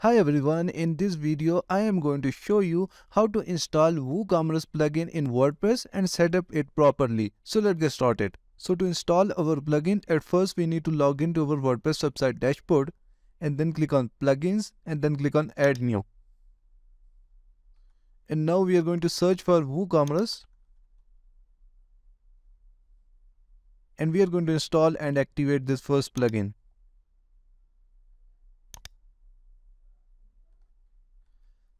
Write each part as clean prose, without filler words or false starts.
Hi everyone, in this video I am going to show you how to install WooCommerce plugin in WordPress and set up it properly. So let's get started. So to install our plugin, at first we need to log into our WordPress website dashboard and then click on plugins and then click on add new. And now we are going to search for WooCommerce and we are going to install and activate this first plugin.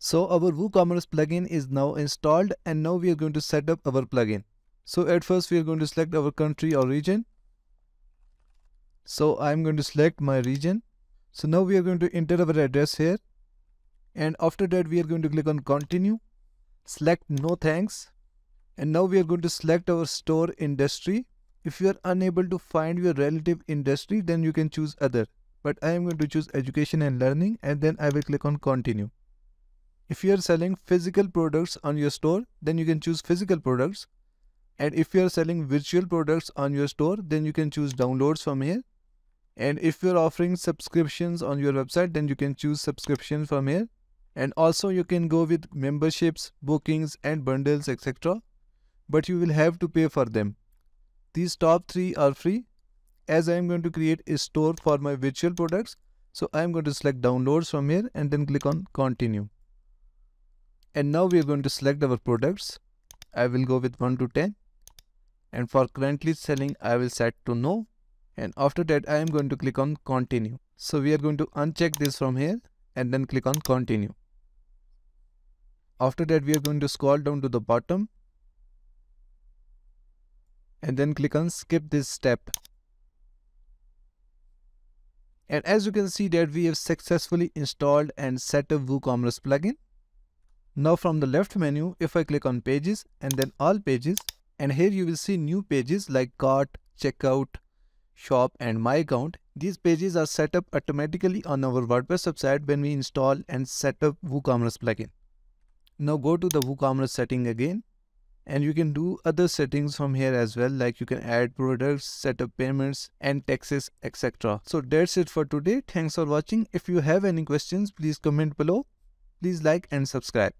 So our WooCommerce plugin is now installed and now we are going to set up our plugin. So at first we are going to select our country or region. So I'm going to select my region. So now we are going to enter our address here. And after that we are going to click on continue. Select no thanks. And now we are going to select our store industry. If you are unable to find your relative industry, then you can choose other. But I am going to choose education and learning and then I will click on continue. If you are selling physical products on your store, then you can choose physical products. And if you are selling virtual products on your store, then you can choose downloads from here. And if you are offering subscriptions on your website, then you can choose subscriptions from here. And also you can go with memberships, bookings and bundles, etc. But you will have to pay for them. These top 3 are free. As I am going to create a store for my virtual products, so I am going to select downloads from here and then click on continue. And now we are going to select our products. I will go with 1 to 10. And for currently selling, I will set to no. And after that, I am going to click on continue. So we are going to uncheck this from here and then click on continue. After that, we are going to scroll down to the bottom and then click on skip this step. And as you can see that we have successfully installed and set up WooCommerce plugin. Now from the left menu, if I click on pages and then all pages, and here you will see new pages like cart, checkout, shop and my account. These pages are set up automatically on our WordPress website when we install and set up WooCommerce plugin. Now go to the WooCommerce setting again and you can do other settings from here as well, like you can add products, set up payments and taxes, etc. So that's it for today. Thanks for watching. If you have any questions, please comment below. Please like and subscribe.